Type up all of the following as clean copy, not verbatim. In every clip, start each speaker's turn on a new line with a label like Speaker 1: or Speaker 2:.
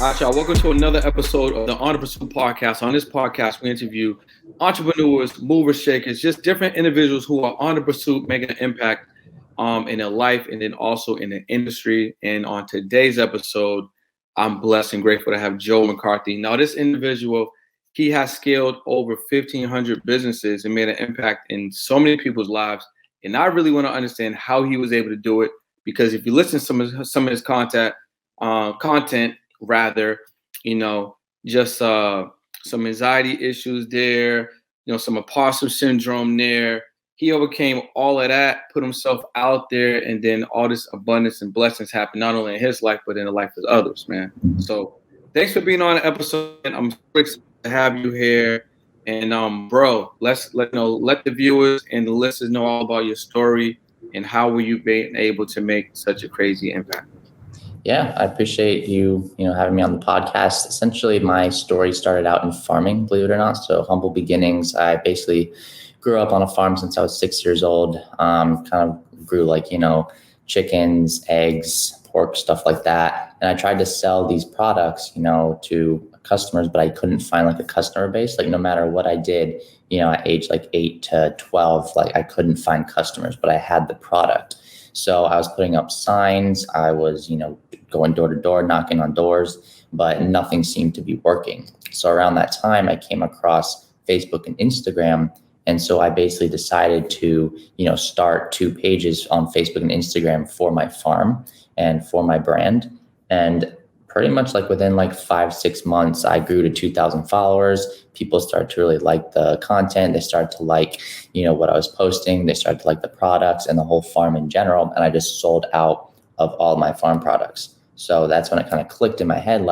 Speaker 1: All right, y'all. Welcome to another episode of the On the PRST Podcast. On this podcast, we interview entrepreneurs, movers, shakers, just different individuals who are on the pursuit, making an impact in their life and then also in the industry. And on today's episode, I'm blessed and grateful to have Joe McCarthy. Now, this individual, he has scaled over 1,500 businesses and made an impact in so many people's lives. And I really want to understand how he was able to do it, because if you listen to some of his content, just some anxiety issues there, some imposter syndrome there. He overcame all of that, put himself out there, and then all this abundance and blessings happen not only in his life, but in the life of others, man. So thanks for being on the episode. I'm so excited to have you here. And bro, let the viewers and the listeners know all about your story and how were you being able to make such a crazy impact.
Speaker 2: Yeah, I appreciate you having me on the podcast. Essentially, my story started out in farming, believe it or not. So humble beginnings. I basically grew up on a farm since I was 6 years old. Kind of grew chickens, eggs, pork, stuff like that. And I tried to sell these products, to customers, but I couldn't find a customer base. No matter what I did, at age 8 to 12, I couldn't find customers, but I had the product. So I was putting up signs. I was, going door to door, knocking on doors, but nothing seemed to be working. So around that time, I came across Facebook and Instagram. And so I basically decided to, start 2 pages on Facebook and Instagram for my farm and for my brand. And pretty much within 5-6 months, I grew to 2,000 followers. People started to really like the content. They started to like, what I was posting. They started to like the products and the whole farm in general. And I just sold out of all my farm products. So that's when it kind of clicked in my head,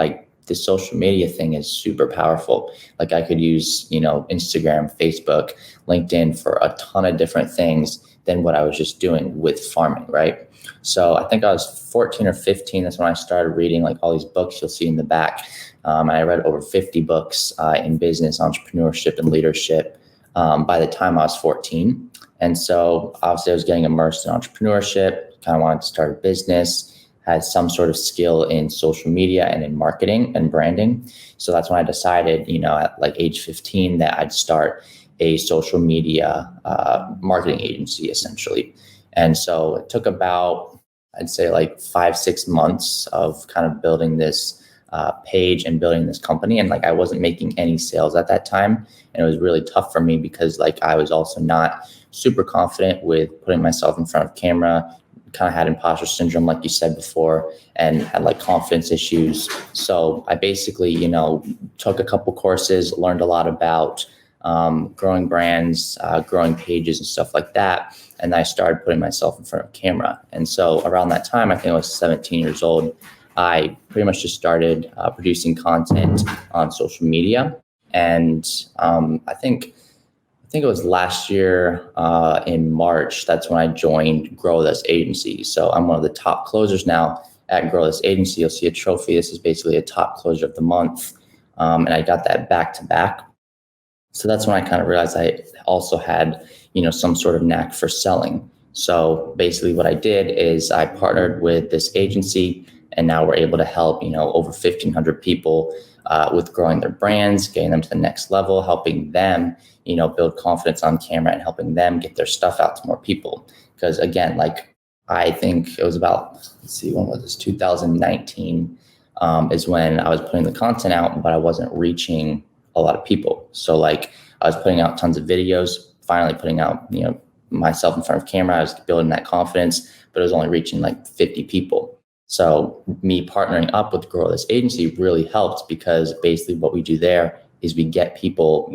Speaker 2: this social media thing is super powerful. I could use, Instagram, Facebook, LinkedIn for a ton of different things than what I was just doing with farming, right? So I think I was 14 or 15. That's when I started reading all these books you'll see in the back. I read over 50 books in business, entrepreneurship, and leadership by the time I was 14. And so obviously I was getting immersed in entrepreneurship, kind of wanted to start a business, had some sort of skill in social media and in marketing and branding. So that's when I decided, at age 15 that I'd start a social media marketing agency essentially. And so it took about, I'd say 5-6 months of kind of building this page and building this company. And I wasn't making any sales at that time. And it was really tough for me because I was also not super confident with putting myself in front of camera, kind of had imposter syndrome, like you said before, and had confidence issues. So I basically, took a couple courses, learned a lot about growing brands, growing pages and stuff like that. And I started putting myself in front of camera. And so around that time, I think I was 17 years old, I pretty much just started producing content on social media. And I think it was last year in March, that's when I joined Grow This Agency. So I'm one of the top closers now at Grow This Agency. You'll see a trophy. This is basically a top closer of the month. And I got that back to back. So that's when I kind of realized I also had, some sort of knack for selling. So basically what I did is I partnered with this agency, and now we're able to help, over 1,500 people with growing their brands, getting them to the next level, helping them, build confidence on camera and helping them get their stuff out to more people. Because again, I think it was about, when was this? 2019 is when I was putting the content out, but I wasn't reaching a lot of people. So I was putting out tons of videos, finally putting out, myself in front of camera. I was building that confidence, but it was only reaching 50 people. So me partnering up with Grow This Agency really helped, because basically what we do there is we get people,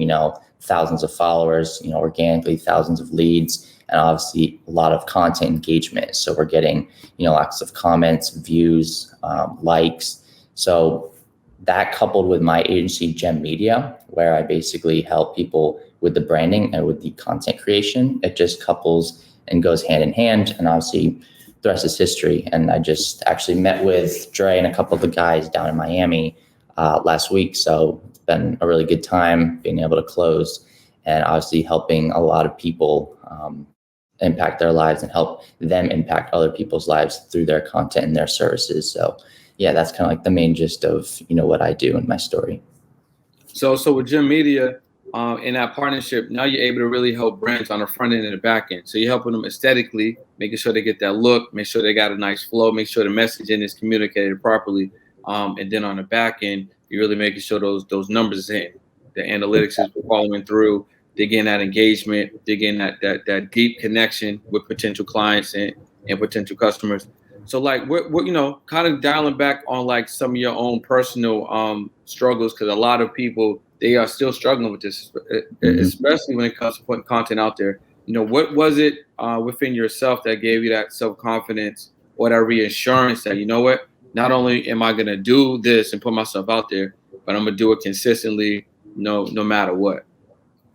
Speaker 2: thousands of followers, organically, thousands of leads, and obviously a lot of content engagement. So we're getting, lots of comments, views, likes. So that coupled with my agency, Gem Media, where I basically help people with the branding and with the content creation, it just couples and goes hand in hand. And obviously the rest is history. And I just actually met with Dre and a couple of the guys down in Miami last week. So it's been a really good time being able to close and obviously helping a lot of people impact their lives and help them impact other people's lives through their content and their services. So yeah, that's kind of like the main gist of, what I do in my story.
Speaker 1: So with Gym Media, in that partnership, now you're able to really help brands on the front end and the back end. So you're helping them aesthetically, making sure they get that look, make sure they got a nice flow, make sure the messaging is communicated properly. And then on the back end, you're really making sure those numbers in, the analytics is following through. They're getting that engagement, they're getting that deep connection with potential clients and potential customers. So like what kind of dialing back on like some of your own personal struggles, because a lot of people, they are still struggling with this, especially when it comes to putting content out there. What was it within yourself that gave you that self-confidence or that reassurance that, what, not only am I going to do this and put myself out there, but I'm going to do it consistently, no matter what?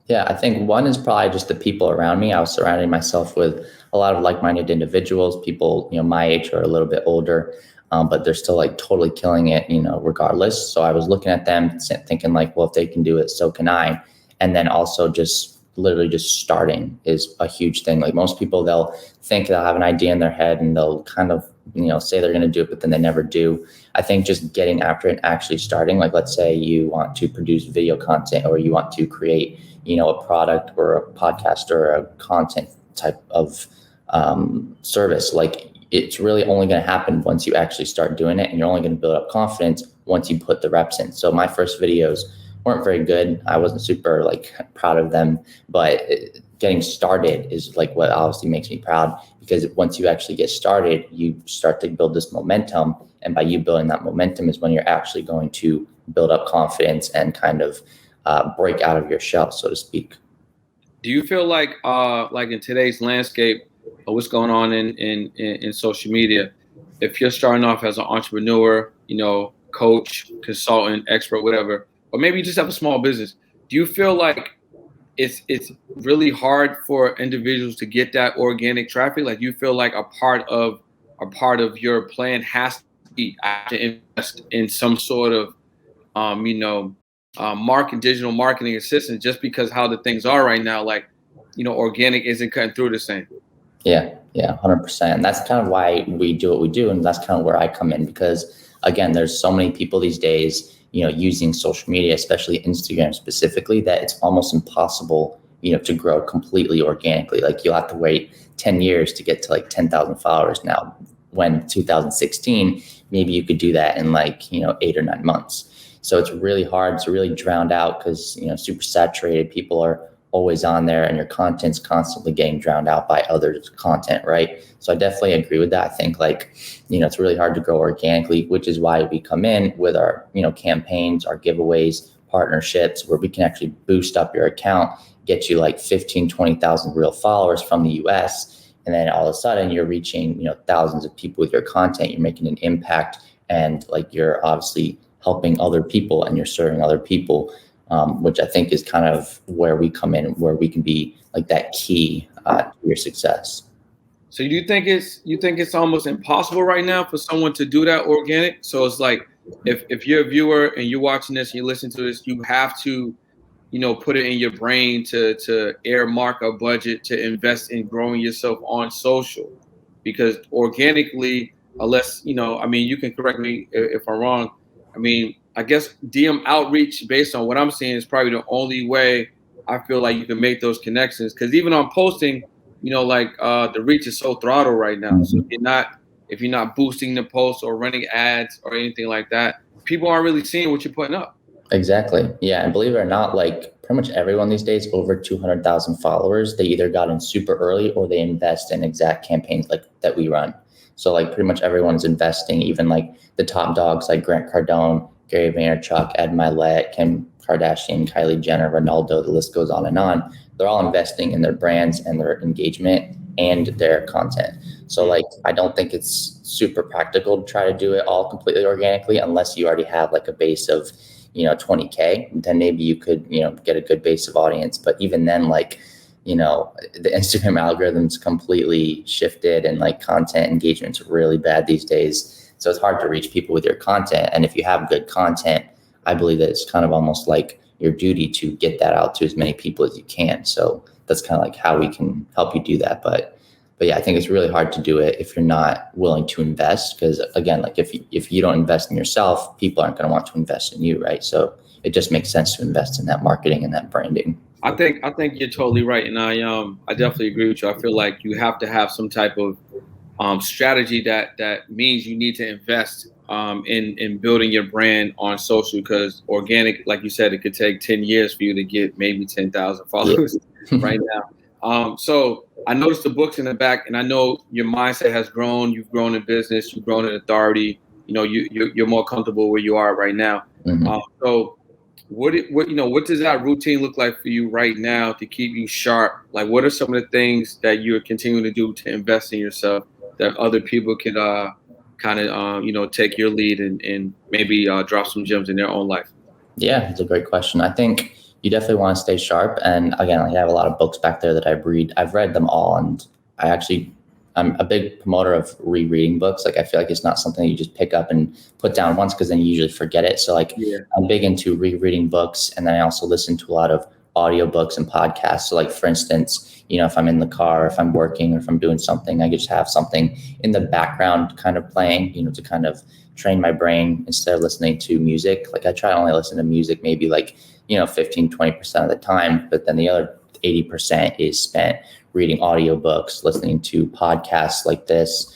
Speaker 2: Yeah, I think one is probably just the people around me. I was surrounding myself with a lot of like-minded individuals, people, my age or a little bit older, but they're still like totally killing it, regardless. So I was looking at them thinking like, well, if they can do it, so can I. And then also just literally just starting is a huge thing. Like most people, they'll think they'll have an idea in their head and they'll kind of, say they're going to do it, but then they never do. I think just getting after it and actually starting, like, let's say you want to produce video content or you want to create, a product or a podcast or a content type of service. Like it's really only going to happen once you actually start doing it, and you're only going to build up confidence once you put the reps in. So my first videos weren't very good. I wasn't super like proud of them, but getting started is like what obviously makes me proud, because once you actually get started, you start to build this momentum. And by you building that momentum is when you're actually going to build up confidence and kind of break out of your shell, so to speak.
Speaker 1: Do you feel like in today's landscape of what's going on in social media, if you're starting off as an entrepreneur, coach, consultant, expert, whatever, or maybe you just have a small business, do you feel like it's really hard for individuals to get that organic traffic? Like you feel like a part of your plan has to be to invest in some sort of digital marketing assistance, just because how the things are right now, like, organic isn't cutting through the same.
Speaker 2: Yeah, 100%. And that's kind of why we do what we do. And that's kind of where I come in, because again, there's so many people these days, using social media, especially Instagram specifically, that it's almost impossible, to grow completely organically. Like you'll have to wait 10 years to get to like 10,000 followers now, when 2016, maybe you could do that in like, 8 or 9 months. So it's really hard. It's really drowned out because, super saturated. People are always on there and your content's constantly getting drowned out by others' content, right? So I definitely agree with that. I think like, it's really hard to grow organically, which is why we come in with our, campaigns, our giveaways, partnerships, where we can actually boost up your account, get you like 15, 20,000 real followers from the US. And then all of a sudden you're reaching, thousands of people with your content. You're making an impact, and like you're obviously helping other people and you're serving other people, which I think is kind of where we come in, where we can be like that key to your success.
Speaker 1: So do you think it's almost impossible right now for someone to do that organic? So it's like if you're a viewer and you're watching this and you listen to this, you have to, put it in your brain to earmark a budget to invest in growing yourself on social, because organically, unless, you can correct me if I'm wrong. I guess DM outreach, based on what I'm seeing, is probably the only way I feel like you can make those connections. Because even on posting, the reach is so throttled right now. So if you're not boosting the posts or running ads or anything like that, people aren't really seeing what you're putting up.
Speaker 2: Exactly. Yeah. And believe it or not, like pretty much everyone these days over 200,000 followers, they either got in super early or they invest in exact campaigns like that we run. So like pretty much everyone's investing, even like the top dogs like Grant Cardone, Gary Vaynerchuk, Ed Milet, Kim Kardashian, Kylie Jenner, Ronaldo, the list goes on and on. They're all investing in their brands and their engagement and their content. So like, I don't think it's super practical to try to do it all completely organically, unless you already have like a base of, 20K, then maybe you could, get a good base of audience. But even then, like, the Instagram algorithm's completely shifted and like content engagement's really bad these days. So it's hard to reach people with your content. And if you have good content, I believe that it's kind of almost like your duty to get that out to as many people as you can. So that's kind of like how we can help you do that. But But yeah, I think it's really hard to do it if you're not willing to invest, because again, like if you don't invest in yourself, people aren't going to want to invest in you, right? So it just makes sense to invest in that marketing and that branding.
Speaker 1: I think you're totally right, and I definitely agree with you. I feel like you have to have some type of strategy that means you need to invest in building your brand on social, because organic, like you said, it could take 10 years for you to get maybe 10,000 followers right now. So I noticed the books in the back, and I know your mindset has grown. You've grown in business, you've grown in authority. You know, you're more comfortable where you are right now. So what does that routine look like for you right now to keep you sharp? Like, what are some of the things that you're continuing to do to invest in yourself that other people could kind of take your lead and maybe drop some gems in their own life?
Speaker 2: Yeah, it's a great question. I think you definitely want to stay sharp. And again, I have a lot of books back there that I've read. I've read them all, and I'm a big promoter of rereading books. Like, I feel like it's not something you just pick up and put down once, because then you usually forget it. So like, I'm big into rereading books, and then I also listen to a lot of audiobooks and podcasts. So like, for instance, if I'm in the car, if I'm working, or if I'm doing something, I just have something in the background kind of playing, to kind of train my brain instead of listening to music. Like, I try to only listen to music maybe like, 15-20% of the time, but then the other 80% is spent reading audiobooks, listening to podcasts like this.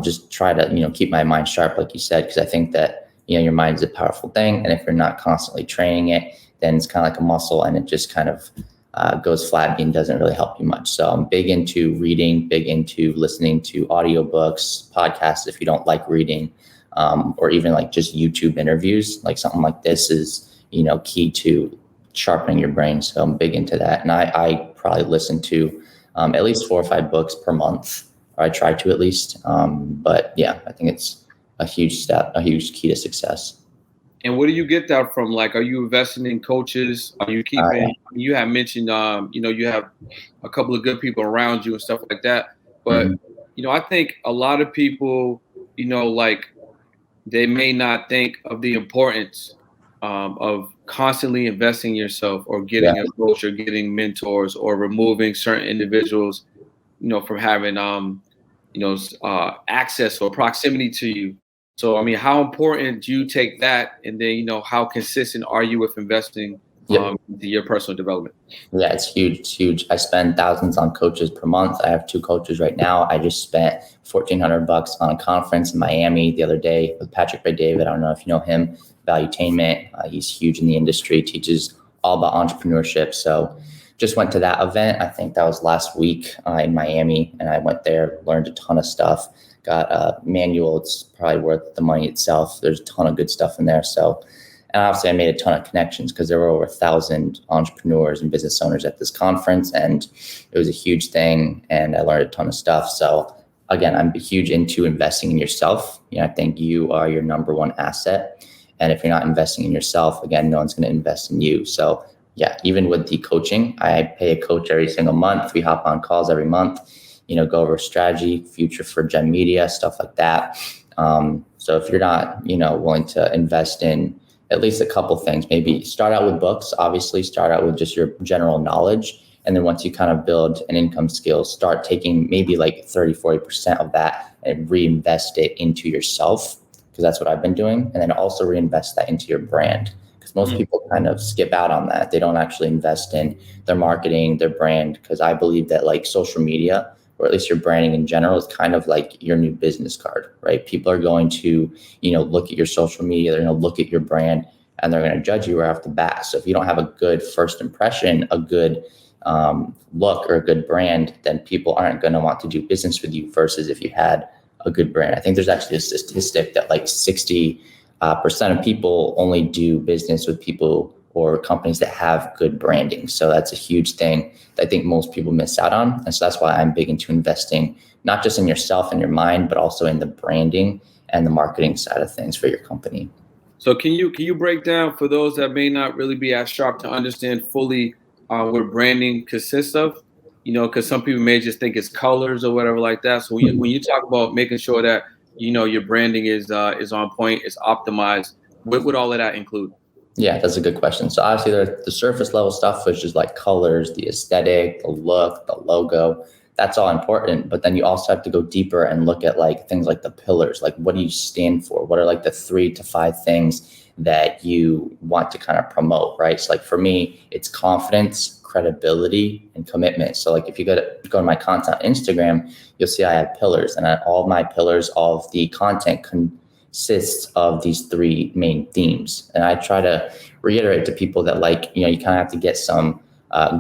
Speaker 2: Just try to, keep my mind sharp, like you said, because I think that, your mind is a powerful thing. And if you're not constantly training it, then it's kind of like a muscle, and it just kind of goes flat and doesn't really help you much. So I'm big into reading, big into listening to audiobooks, podcasts if you don't like reading, or even like just YouTube interviews. Like something like this is, key to sharpening your brain. So I'm big into that. And I probably listen to at least 4 or 5 books per month, or I try to at least. But yeah, I think it's a huge step, a huge key to success.
Speaker 1: And where do you get that from? Like, are you investing in coaches? Are you keeping, you have mentioned, you have a couple of good people around you and stuff like that. But, I think a lot of people, like, they may not think of the importance of constantly investing in yourself, or getting a coach, or getting mentors, or removing certain individuals, from having, access or proximity to you. So, I mean, how important do you take that? And then, how consistent are you with investing into your personal development?
Speaker 2: Yeah, it's huge. It's huge. I spend thousands on coaches per month. I have 2 coaches right now. I just spent $1,400 on a conference in Miami the other day with Patrick David. I don't know if you know him, Valuetainment. He's huge in the industry, teaches all about entrepreneurship. So just went to that event. I think that was last week in Miami, and I went there, learned a ton of stuff. Got a manual. It's probably worth the money itself. There's a ton of good stuff in there. So, and obviously I made a ton of connections, because there were over 1,000 entrepreneurs and business owners at this conference, and it was a huge thing, and I learned a ton of stuff. So again, I'm huge into investing in yourself. I think you are your number one asset. And if you're not investing in yourself, again, no one's going to invest in you. So yeah, even with the coaching, I pay a coach every single month. We hop on calls every month, go over strategy, future for Gen Media, stuff like that. So if you're not, willing to invest in at least a couple things, maybe start out with books, obviously start out with just your general knowledge. And then once you kind of build an income skill, start taking maybe like 30-40% of that and reinvest it into yourself, because that's what I've been doing. And then also reinvest that into your brand, because most people kind of skip out on that. They don't actually invest in their marketing, their brand, because I believe that like social media, or at least your branding in general, is kind of like your new business card, right? People are going to, look at your social media, they're going to look at your brand, and they're going to judge you right off the bat. So if you don't have a good first impression, a good look, or a good brand, then people aren't going to want to do business with you, versus if you had a good brand. I think there's actually a statistic that like 60% of people only do business with people or companies that have good branding. So that's a huge thing that I think most people miss out on. And so that's why I'm big into investing, not just in yourself and your mind, but also in the branding and the marketing side of things for your company.
Speaker 1: So can you break down, for those that may not really be as sharp to understand fully what branding consists of? Because some people may just think it's colors or whatever like that. So when you talk about making sure that, your branding is on point, is optimized, what would all of that include?
Speaker 2: Yeah, that's a good question. So obviously the surface level stuff, which is like colors, the aesthetic, the look, the logo, that's all important. But then you also have to go deeper and look at like things like the pillars, like what do you stand for? What are like the 3 to 5 things that you want to kind of promote, right? So like for me, it's confidence, credibility, and commitment. So like if you go to my content on Instagram, you'll see I have pillars, and all of my pillars, all of the content consists of these 3 main themes. And I try to reiterate to people that like, you kind of have to get some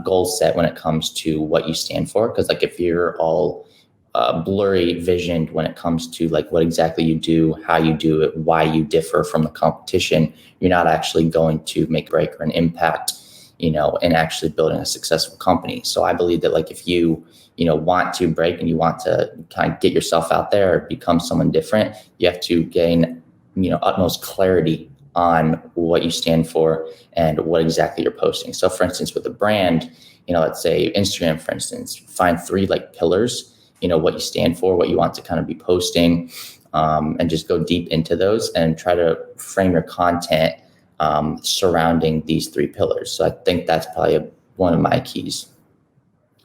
Speaker 2: goal set when it comes to what you stand for. Because like if you're all blurry visioned when it comes to like what exactly you do, how you do it, why you differ from the competition, you're not actually going to make a break or an impact, in actually building a successful company. So I believe that like if you want to break and you want to kind of get yourself out there or become someone different, you have to gain, utmost clarity on what you stand for and what exactly you're posting. So for instance, with a brand, let's say Instagram, for instance, find 3 like pillars, what you stand for, what you want to kind of be posting, and just go deep into those and try to frame your content surrounding these 3 pillars. So I think that's probably one of my keys.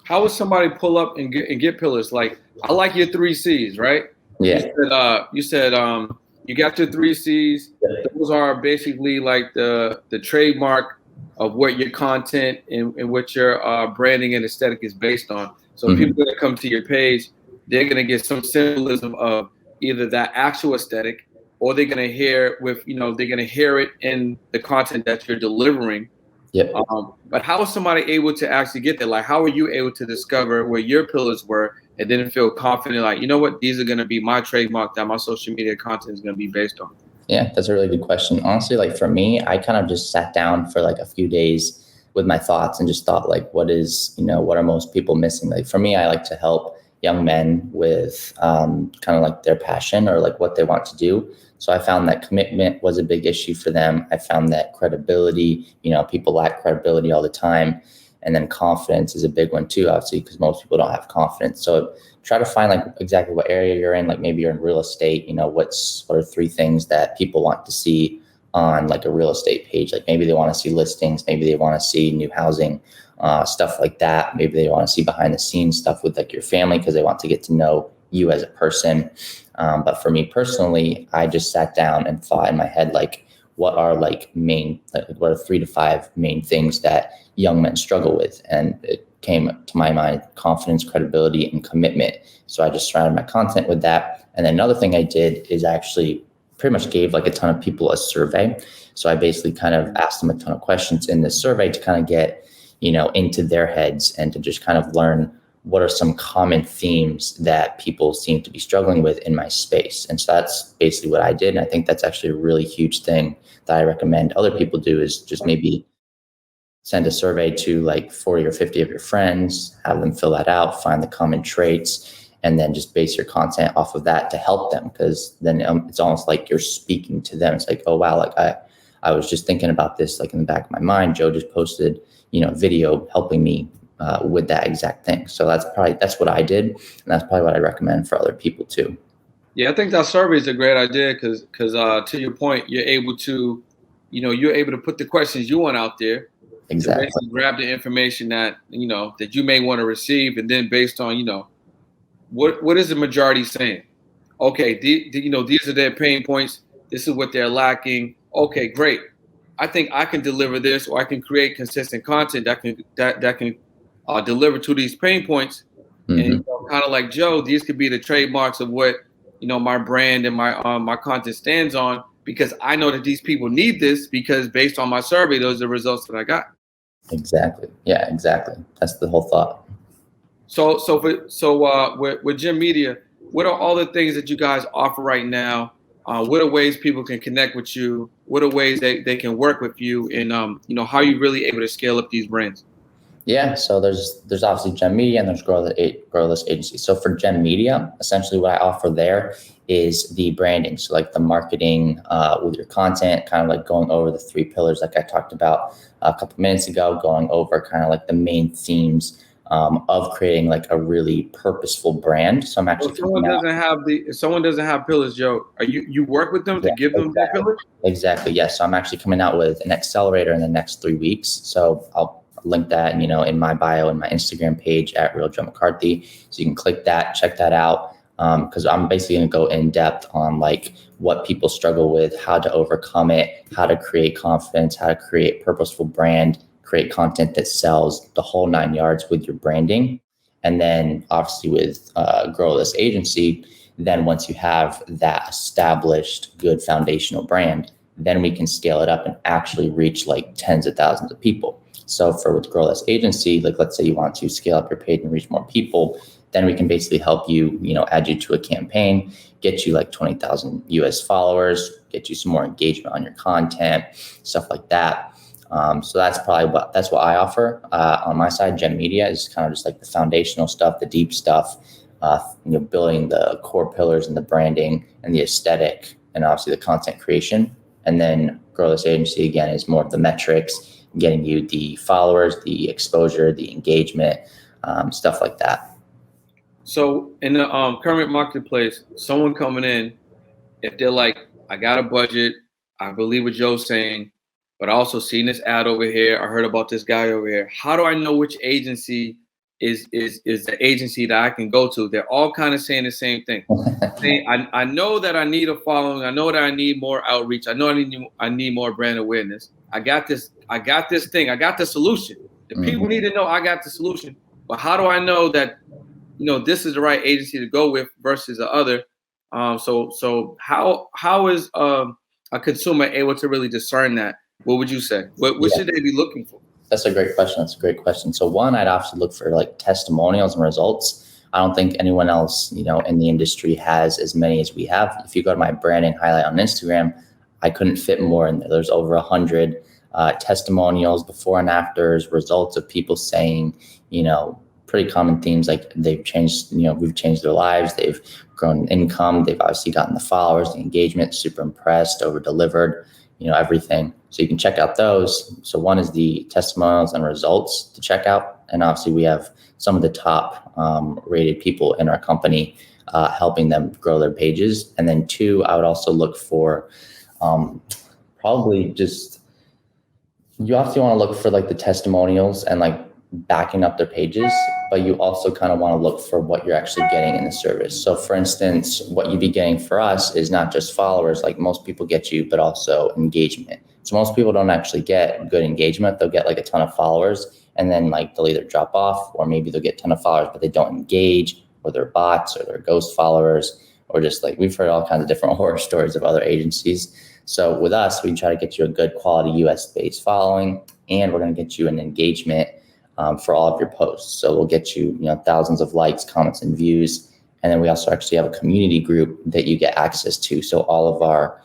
Speaker 1: How would somebody pull up and get pillars? Like, I like your 3 C's, right?
Speaker 2: Yeah.
Speaker 1: You said you got your 3 C's. Those are basically like the trademark of what your content and what your branding and aesthetic is based on. So people that come to your page, they're going to get some symbolism of either that actual aesthetic, or they're going to hear it in the content that you're delivering.
Speaker 2: Yep.
Speaker 1: But how was somebody able to actually get there? Like, how were you able to discover where your pillars were and then feel confident, like, you know what, these are going to be my trademark that my social media content is going to be based on?
Speaker 2: Yeah, that's a really good question. Honestly, like for me, I kind of just sat down for like a few days with my thoughts and just thought like, what are most people missing? Like for me, I like to help young men with kind of like their passion or like what they want to do. So I found that commitment was a big issue for them. I found that credibility, people lack credibility all the time. And then confidence is a big one too, obviously, because most people don't have confidence. So try to find like exactly what area you're in. Like maybe you're in real estate, what are 3 things that people want to see on like a real estate page? Like maybe they want to see listings, maybe they want to see new housing, stuff like that. Maybe they want to see behind the scenes stuff with like your family because they want to get to know you as a person. But for me personally, I just sat down and thought in my head, like, what are like what are 3 to 5 main things that young men struggle with? And it came to my mind, confidence, credibility, and commitment. So I just surrounded my content with that. And then another thing I did is actually pretty much gave like a ton of people a survey. So I basically kind of asked them a ton of questions in this survey to kind of get, into their heads and to just kind of learn what are some common themes that people seem to be struggling with in my space. And so that's basically what I did. And I think that's actually a really huge thing that I recommend other people do, is just maybe send a survey to like 40 or 50 of your friends, have them fill that out, find the common traits, and then just base your content off of that to help them. Because then it's almost like you're speaking to them. It's like, oh, wow, like I was just thinking about this, like in the back of my mind. Joe just posted, video helping me with that exact thing. So that's what I did. And that's probably what I recommend for other people too.
Speaker 1: Yeah, I think that survey is a great idea because to your point, you're able to put the questions you want out there.
Speaker 2: Exactly.
Speaker 1: To grab the information that, that you may want to receive. And then based on, what is the majority saying? Okay, these are their pain points. This is what they're lacking. Okay, great. I think I can deliver this, or I can create consistent content that can deliver to these pain points. Mm-hmm. And kind of like Joe, these could be the trademarks of what my brand and my content stands on, because I know that these people need this, because based on my survey, those are the results that I got.
Speaker 2: Exactly. Yeah, exactly. That's the whole thought.
Speaker 1: So with Gym Media, what are all the things that you guys offer right now? What are ways people can connect with you? What are ways they can work with you? And how are you really able to scale up these brands?
Speaker 2: Yeah, so there's obviously Gem Media and there's Grow This Agency. So for Gem Media, essentially what I offer there is the branding. So like the marketing with your content, kind of like going over the 3 pillars like I talked about a couple minutes ago, going over kind of like the main themes of creating like a really purposeful brand. So I'm actually
Speaker 1: if someone doesn't have pillars, Joe, you work with them to give them their pillars?
Speaker 2: Exactly. Yes. So I'm actually coming out with an accelerator in the next 3 weeks. So link that, in my bio and my Instagram page at Real Joe McCarthy. So you can click that, check that out. Because I'm basically going to go in depth on like what people struggle with, how to overcome it, how to create confidence, how to create purposeful brand, create content that sells, the whole 9 yards with your branding. And then obviously with Grow This Agency, then once you have that established good foundational brand, then we can scale it up and actually reach like tens of thousands of people. So with Grow This Agency, like let's say you want to scale up your page and reach more people, then we can basically help you, add you to a campaign, get you like 20,000 US followers, get you some more engagement on your content, stuff like that. So that's what I offer on my side. Gen Media is kind of just like the foundational stuff, the deep stuff, building the core pillars and the branding and the aesthetic and obviously the content creation. And then Grow This Agency, again, is more of the metrics, getting you the followers, the exposure, the engagement, stuff like that.
Speaker 1: So in the current marketplace, someone coming in, if they're like, I got a budget, I believe what Joe's saying, but I also seen this ad over here, I heard about this guy over here. How do I know which agency is the agency that I can go to? They're all kind of saying the same thing. I know that I need a following. I know that I need more outreach. I know I need more brand awareness. I got this thing. I got the solution. The people need to know I got the solution. But how do I know that this is the right agency to go with versus the other? So how is a consumer able to really discern that? What would you say? What should they be looking for?
Speaker 2: That's a great question. So one, I'd obviously look for like testimonials and results. I don't think anyone else, in the industry has as many as we have. If you go to my branding highlight on Instagram, I couldn't fit more in there. There's over 100 testimonials, before and afters, results of people saying, pretty common themes like they've changed, we've changed their lives, they've grown income, they've obviously gotten the followers, the engagement, super impressed, over delivered, everything. So you can check out those. So one is the testimonials and results to check out. And obviously we have some of the top rated people in our company helping them grow their pages. And then two, I would also look for probably just, you obviously want to look for like the testimonials and like backing up their pages, but you also kind of want to look for what you're actually getting in the service. So for instance, what you'd be getting for us is not just followers like most people get you, but also engagement. So most people don't actually get good engagement. They'll get like a ton of followers and then like they'll either drop off, or maybe they'll get a ton of followers, but they don't engage, or they're bots, or they're ghost followers, or just like we've heard all kinds of different horror stories of other agencies. So with us, we try to get you a good quality US based following, and we're going to get you an engagement for all of your posts. So we'll get you, thousands of likes, comments, and views. And then we also actually have a community group that you get access to. So all of our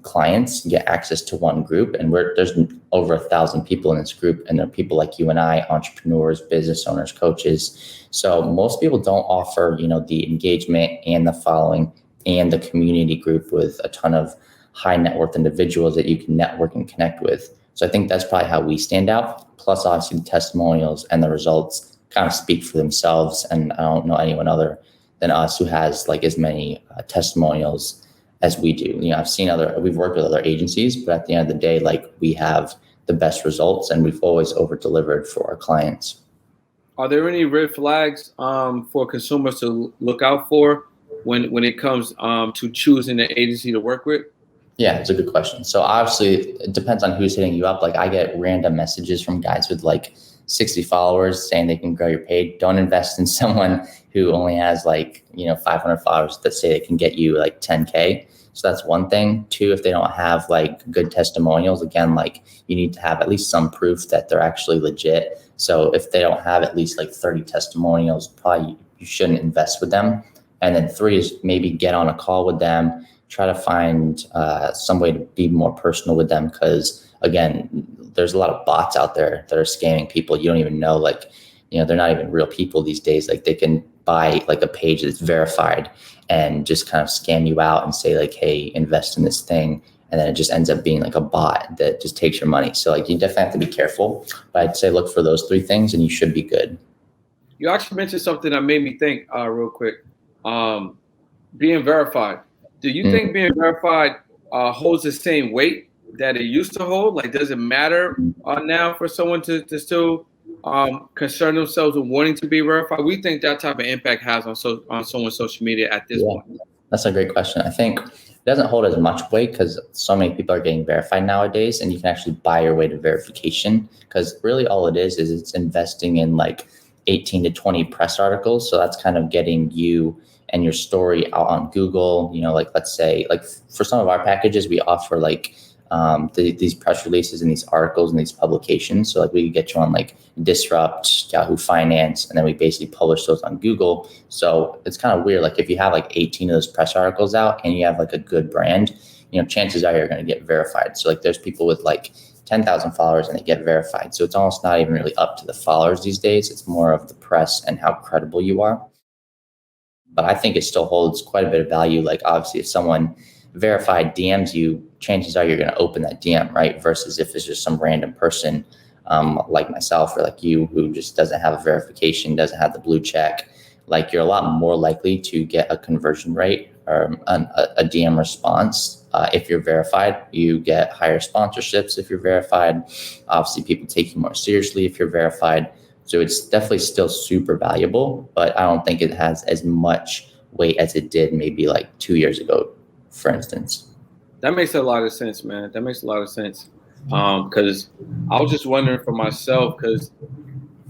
Speaker 2: clients get access to one group, and there's over 1,000 people in this group. And there are people like you and I, entrepreneurs, business owners, coaches. So most people don't offer, the engagement and the following and the community group with a ton of high net worth individuals that you can network and connect with. So I think that's probably how we stand out. Plus, obviously, the testimonials and the results kind of speak for themselves. And I don't know anyone other than us who has like as many testimonials as we do. We've worked with other agencies, but at the end of the day, like we have the best results, and we've always over delivered for our clients.
Speaker 1: Are there any red flags for consumers to look out for when it comes to choosing the agency to work with?
Speaker 2: Yeah, it's a good question. So obviously it depends on who's hitting you up. Like I get random messages from guys with like 60 followers saying they can grow your page. Don't invest in someone who only has like, 500 followers that say they can get you like 10K. So that's one thing. Two, if they don't have like good testimonials, again, like you need to have at least some proof that they're actually legit. So if they don't have at least like 30 testimonials, probably you shouldn't invest with them. And then three is maybe get on a call with them, try to find some way to be more personal with them. Because again, there's a lot of bots out there that are scamming people. You don't even know, like, they're not even real people these days. Like they can buy like a page that's verified and just kind of scam you out and say like, hey, invest in this thing. And then it just ends up being like a bot that just takes your money. So like you definitely have to be careful. But I'd say look for those three things and you should be good.
Speaker 1: You actually mentioned something that made me think real quick. Being verified. Do you think being verified holds the same weight that it used to hold? Like, does it matter now for someone to still concern themselves with wanting to be verified? We think that type of impact has on someone's social media at this point.
Speaker 2: That's a great question. I think it doesn't hold as much weight because so many people are getting verified nowadays, and you can actually buy your way to verification, because really all it is it's investing in like 18 to 20 press articles. So that's kind of getting you and your story out on Google. Like, let's say, like, for some of our packages, we offer like these press releases and these articles and these publications. So like, we could get you on like Disrupt, Yahoo Finance, and then we basically publish those on Google. So it's kind of weird. Like, if you have like 18 of those press articles out and you have like a good brand, chances are you're going to get verified. So like, there's people with like 10,000 followers and they get verified. So it's almost not even really up to the followers these days. It's more of the press and how credible you are. But I think it still holds quite a bit of value. Like, obviously, if someone verified DMs you, chances are you're going to open that DM, right? Versus if it's just some random person like myself or like you, who just doesn't have a verification, doesn't have the blue check, like, you're a lot more likely to get a conversion rate or a DM response. If you're verified, you get higher sponsorships if you're verified. Obviously, people take you more seriously if you're verified. So it's definitely still super valuable, but I don't think it has as much weight as it did maybe like 2 years ago, for instance.
Speaker 1: That makes a lot of sense, man. That makes a lot of sense. Because I was just wondering for myself, because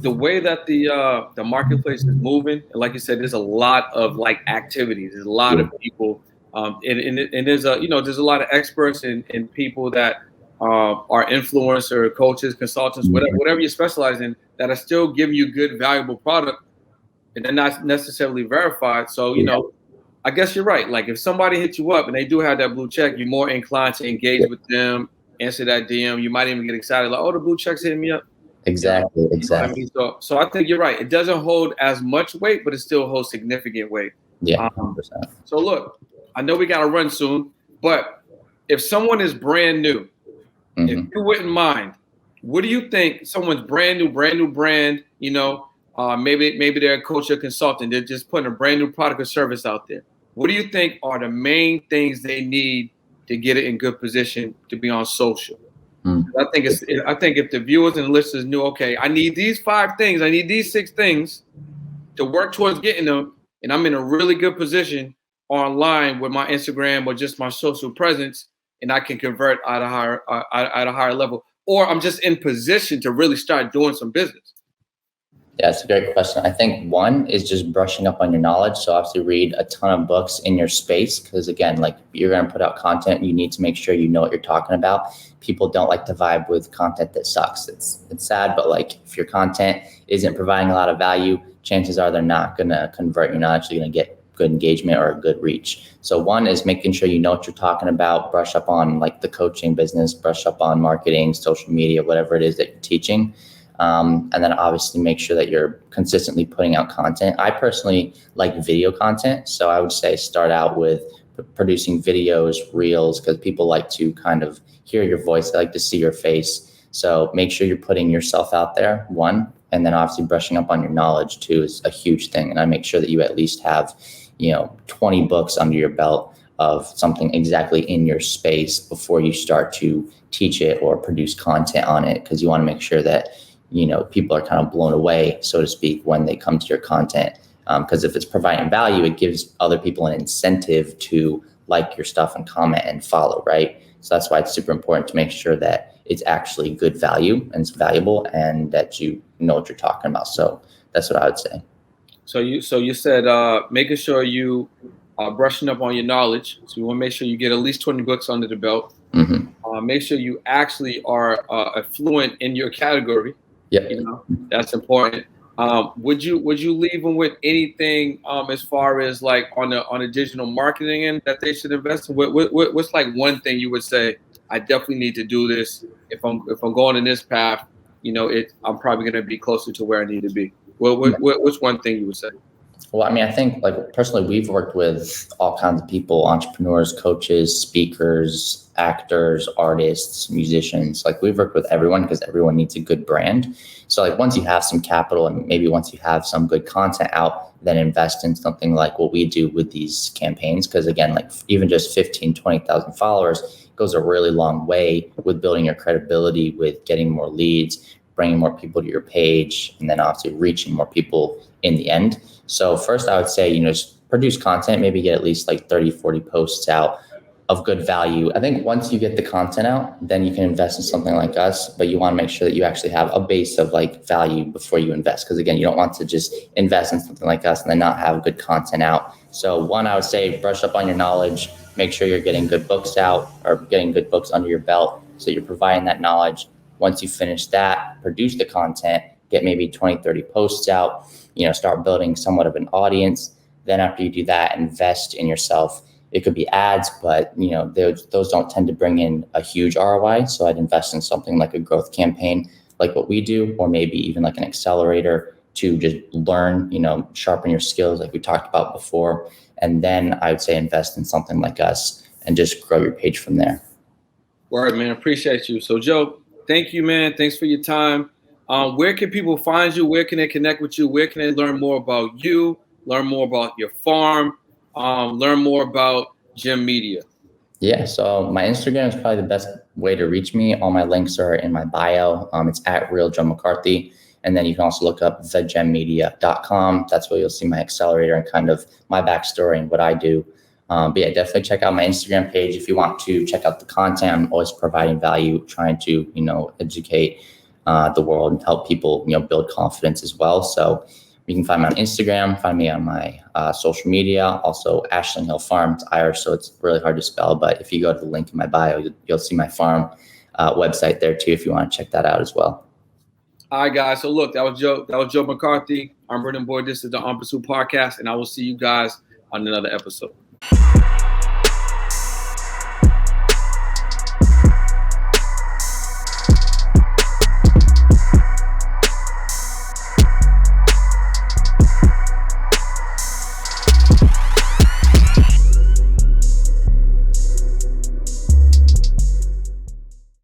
Speaker 1: the way that the marketplace is moving, and like you said, there's a lot of like activities. There's a lot of people, and there's there's a lot of experts and people that are influencer, coaches, consultants, whatever you specialize in, that are still giving you good, valuable product, and they're not necessarily verified. So I guess you're right. Like, if somebody hits you up and they do have that blue check, you're more inclined to engage with them, answer that DM. You might even get excited, like, oh, the blue check's hitting me up.
Speaker 2: Exactly.
Speaker 1: I mean? So I think you're right. It doesn't hold as much weight, but it still holds significant weight.
Speaker 2: Yeah.
Speaker 1: So look, I know we got to run soon, but if someone is brand new, if you wouldn't mind, what do you think? Someone's brand new brand, maybe they're a coach or consultant. They're just putting a brand new product or service out there. What do you think are the main things they need to get it in good position to be on social? I think if the viewers and listeners knew, okay, I need these 5 things, I need these 6 things to work towards getting them, and I'm in a really good position online with my Instagram or just my social presence, and I can convert at a higher level, or I'm just in position to really start doing some business.
Speaker 2: Yeah, it's a great question. I think one is just brushing up on your knowledge. So obviously read a ton of books in your space, because again, like, you're going to put out content, you need to make sure you know what you're talking about. People don't like to vibe with content that sucks. It's sad, but like, if your content isn't providing a lot of value, chances are they're not going to convert. You're not actually going to get good engagement or a good reach. So one is making sure you know what you're talking about, brush up on like the coaching business, brush up on marketing, social media, whatever it is that you're teaching. And then obviously make sure that you're consistently putting out content. I personally like video content. So I would say start out with producing videos, reels, because people like to kind of hear your voice. They like to see your face. So make sure you're putting yourself out there, one, and then obviously brushing up on your knowledge too is a huge thing. And I make sure that you at least have, 20 books under your belt of something exactly in your space before you start to teach it or produce content on it, because you want to make sure that people are kind of blown away, so to speak, when they come to your content. Because if it's providing value, it gives other people an incentive to like your stuff and comment and follow, right? So that's why it's super important to make sure that it's actually good value and it's valuable and that you know what you're talking about. So that's what I would say.
Speaker 1: So you said making sure you are brushing up on your knowledge. So you want to make sure you get at least 20 books under the belt. Make sure you actually are fluent in your category.
Speaker 2: Yeah,
Speaker 1: that's important. Would you leave them with anything as far as like on the digital marketing end that they should invest in? What's like one thing you would say, I definitely need to do this if I'm going in this path? I'm probably going to be closer to where I need to be. What's one thing you would say?
Speaker 2: Well, I mean, I think like personally, we've worked with all kinds of people, entrepreneurs, coaches, speakers, actors, artists, musicians. Like we've worked with everyone because everyone needs a good brand. So like once you have some capital and maybe once you have some good content out, then invest in something like what we do with these campaigns. Because again, like even just 15, 20,000 followers goes a really long way with building your credibility, with getting more leads, bringing more people to your page, and then obviously reaching more people in the end. So first I would say, just produce content, maybe get at least like 30, 40 posts out of good value. I think once you get the content out, then you can invest in something like us, but you want to make sure that you actually have a base of like value before you invest. Because again, you don't want to just invest in something like us and then not have good content out. So one, I would say brush up on your knowledge, make sure you're getting good books out or getting good books under your belt so you're providing that knowledge. Once you finish that, produce the content, get maybe 20, 30 posts out, start building somewhat of an audience. Then after you do that, invest in yourself. It could be ads, but those don't tend to bring in a huge ROI. So I'd invest in something like a growth campaign, like what we do, or maybe even like an accelerator to just learn, sharpen your skills like we talked about before. And then I would say invest in something like us and just grow your page from there.
Speaker 1: Word, man. Appreciate you. So Joe, thank you, man. Thanks for your time. Where can people find you? Where can they connect with you? Where can they learn more about you? Learn more about your farm? Learn more about Gem Media?
Speaker 2: Yeah, so my Instagram is probably the best way to reach me. All my links are in my bio. It's at Real Joe McCarthy. And then you can also look up thegemmedia.com. That's where you'll see my accelerator and kind of my backstory and what I do. But yeah, definitely check out my Instagram page if you want to check out the content. I'm always providing value, trying to, educate the world and help people, build confidence as well. So you can find me on Instagram, find me on my social media, also Ashland Hill Farm. It's Irish, so it's really hard to spell. But if you go to the link in my bio, you'll see my farm website there too, if you want to check that out as well.
Speaker 1: All right, guys. So look, that was Joe McCarthy. I'm Brendan Boyd. This is the On Pursuit Podcast, and I will see you guys on another episode.